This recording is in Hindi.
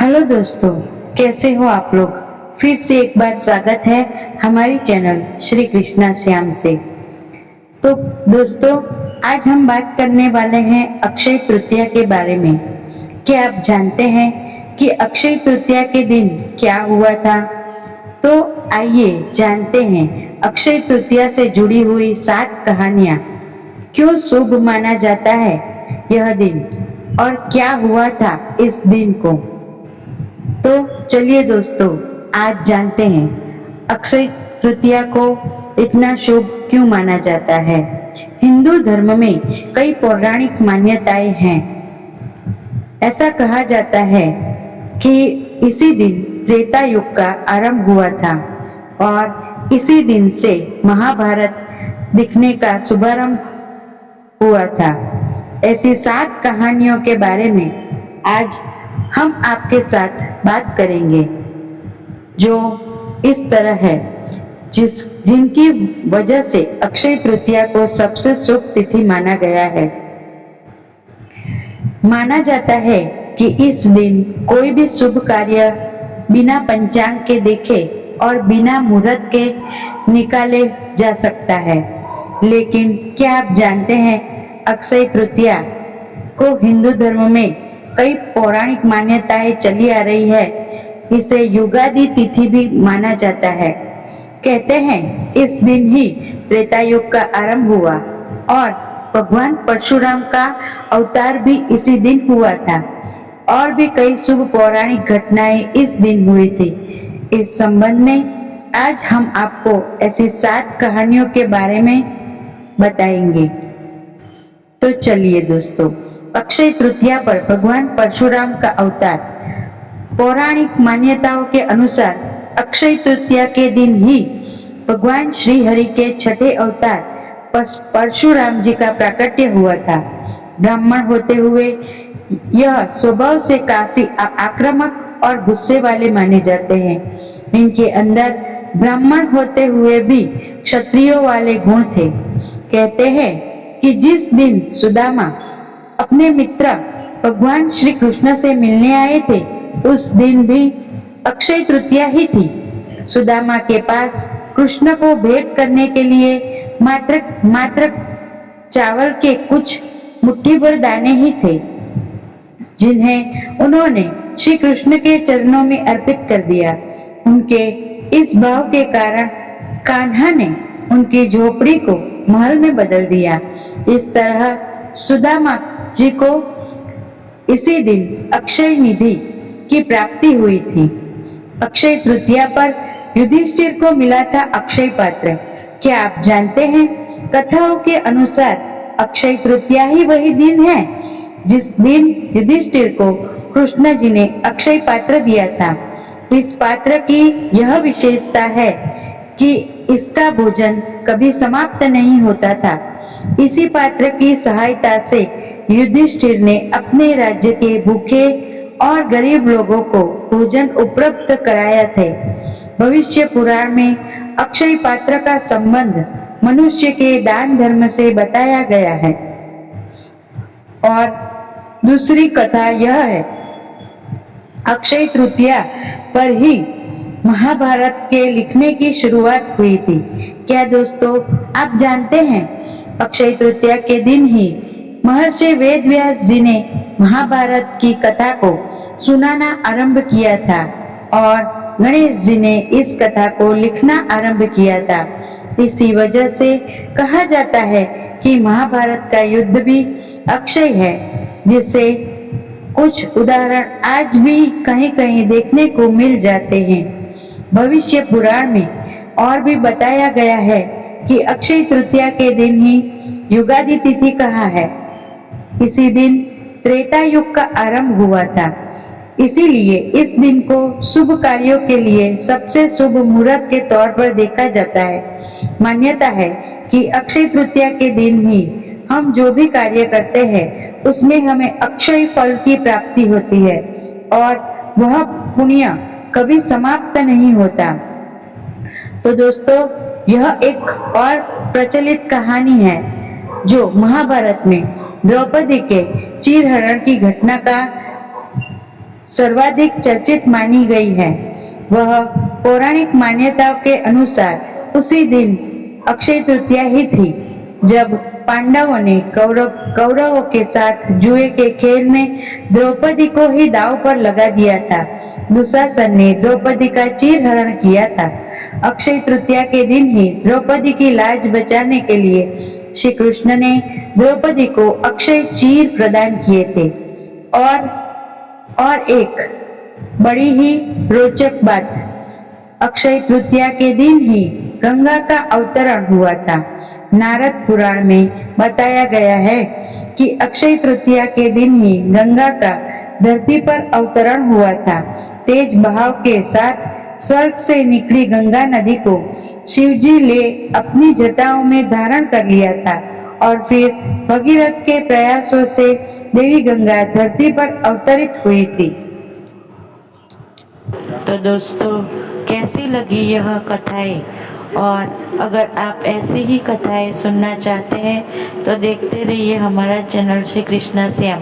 हेलो दोस्तों, कैसे हो आप लोग। फिर से एक बार स्वागत है हमारी चैनल श्री कृष्णा श्याम से। तो दोस्तों, आज हम बात करने वाले हैं अक्षय तृतीया के बारे में। क्या आप जानते हैं कि अक्षय तृतीया के दिन क्या हुआ था? तो आइए जानते हैं अक्षय तृतीया से जुड़ी हुई 7 कहानियां। क्यों शुभ माना जाता है यह दिन और क्या हुआ था इस दिन को। तो चलिए दोस्तों, आज जानते हैं अक्षय तृतीया को इतना शुभ क्यों माना जाता है। हिंदू धर्म में कई पौराणिक मान्यताएं हैं। ऐसा कहा जाता है कि इसी दिन त्रेता युग का आरंभ हुआ था और इसी दिन से महाभारत लिखने का शुभारंभ हुआ था। ऐसी 7 कहानियों के बारे में आज हम आपके साथ बात करेंगे, जो इस तरह है, जिनकी वजह से अक्षय तृतीया को सबसे शुभ तिथि माना गया है। माना जाता है कि इस दिन कोई भी शुभ कार्य बिना पंचांग के देखे और बिना मुहूर्त के निकाले जा सकता है। लेकिन क्या आप जानते हैं, अक्षय तृतीया को हिंदू धर्म में कई पौराणिक मान्यताएं चली आ रही है। इसे युगादि तिथि भी माना जाता है। कहते हैं इस दिन ही त्रेता युग का आरंभ हुआ और भगवान परशुराम का अवतार भी इसी दिन हुआ था। और भी कई शुभ पौराणिक घटनाएं इस दिन हुई थी। इस संबंध में आज हम आपको ऐसी 7 कहानियों के बारे में बताएंगे। तो चलिए दोस्तों, अक्षय तृतीया पर भगवान परशुराम का अवतार। पौराणिक मान्यताओं के अनुसार अक्षय तृतीया के दिन ही भगवान श्री हरि के छठे अवतार परशुराम जी का प्राकट्य हुआ था। ब्राह्मण होते हुए यह स्वभाव से काफी आक्रामक और गुस्से वाले माने जाते हैं। इनके अंदर ब्राह्मण होते हुए भी क्षत्रियों वाले गुण थे। कहते हैं कि जिस दिन सुदामा अपने मित्र भगवान श्री कृष्ण से मिलने आए थे, उस दिन भी अक्षय तृतीया ही थी। सुदामा के पास कृष्ण को भेंट करने के लिए मात्र चावल के कुछ मुट्ठी भर दाने ही थे, जिन्हें उन्होंने श्री कृष्ण के चरणों में अर्पित कर दिया। उनके इस भाव के कारण कान्हा ने उनकी झोपड़ी को महल में बदल दिया। इस तरह सुदामा जी को इसी दिन अक्षय निधि की प्राप्ति हुई थी। अक्षय तृतीया पर युधिष्ठिर को मिला था अक्षय पात्र। क्या आप जानते हैं, कथाओं के अनुसार अक्षय तृतीया ही वही दिन है जिस दिन युधिष्ठिर को कृष्ण जी ने अक्षय पात्र दिया था। इस पात्र की यह विशेषता है कि इसका भोजन कभी समाप्त नहीं होता था। इसी पात्र की सहायता से युधिष्ठिर ने अपने राज्य के भूखे और गरीब लोगों को भोजन उपलब्ध कराया थे। भविष्य पुराण में अक्षय पात्र का संबंध मनुष्य के दान धर्म से बताया गया है। और दूसरी कथा यह है, अक्षय तृतीया पर ही महाभारत के लिखने की शुरुआत हुई थी। क्या दोस्तों आप जानते हैं, अक्षय तृतीया के दिन ही महर्षि वेदव्यास जी ने महाभारत की कथा को सुनाना आरंभ किया था और गणेश जी ने इस कथा को लिखना आरंभ किया था। इसी वजह से कहा जाता है कि महाभारत का युद्ध भी अक्षय है, जिससे कुछ उदाहरण आज भी कहीं कहीं देखने को मिल जाते हैं। भविष्य पुराण में और भी बताया गया है कि अक्षय तृतीया के दिन ही युगादि तिथि कहा है। इसी दिन त्रेता युग का आरंभ हुआ था। इसीलिए इस दिन को शुभ कार्यों के लिए सबसे शुभ मुहूर्त के तौर पर देखा जाता है। मान्यता है कि अक्षय तृतीया के दिन ही हम जो भी कार्य करते हैं उसमें हमें अक्षय फल की प्राप्ति होती है और वह पुण्य कभी समाप्त नहीं होता। तो दोस्तों, यह एक और प्रचलित कहानी है जो महाभारत में द्रौपदी के चीरहरण की घटना का सर्वाधिक चर्चित मानी गई है। वह पौराणिक मान्यताओं के अनुसार उसी दिन अक्षय तृतीया ही थी जब पांडवों ने कौरवों के साथ जुए के खेल में द्रौपदी को ही दांव पर लगा दिया था। दुशासन ने द्रौपदी का चीरहरण किया था। अक्षय तृतीया के दिन ही द्रौपदी की लाज बचाने के लिए श्री कृष्ण ने द्रौपदी को अक्षय चीर प्रदान किए थे। और एक बड़ी ही रोचक बात, अक्षय तृतीया के दिन ही गंगा का अवतरण हुआ था। नारद पुराण में बताया गया है कि अक्षय तृतीया के दिन ही गंगा का धरती पर अवतरण हुआ था। तेज बहाव के साथ स्वर्ग से निकली गंगा नदी को शिवजी ले अपनी जटाओं में धारण कर लिया था और फिर भगीरथ के प्रयासों से देवी गंगा धरती पर अवतरित हुई थी। तो दोस्तों, कैसी लगी यह कथाएं? और अगर आप ऐसी ही कथाएं सुनना चाहते हैं तो देखते रहिए हमारा चैनल श्री कृष्णा श्याम।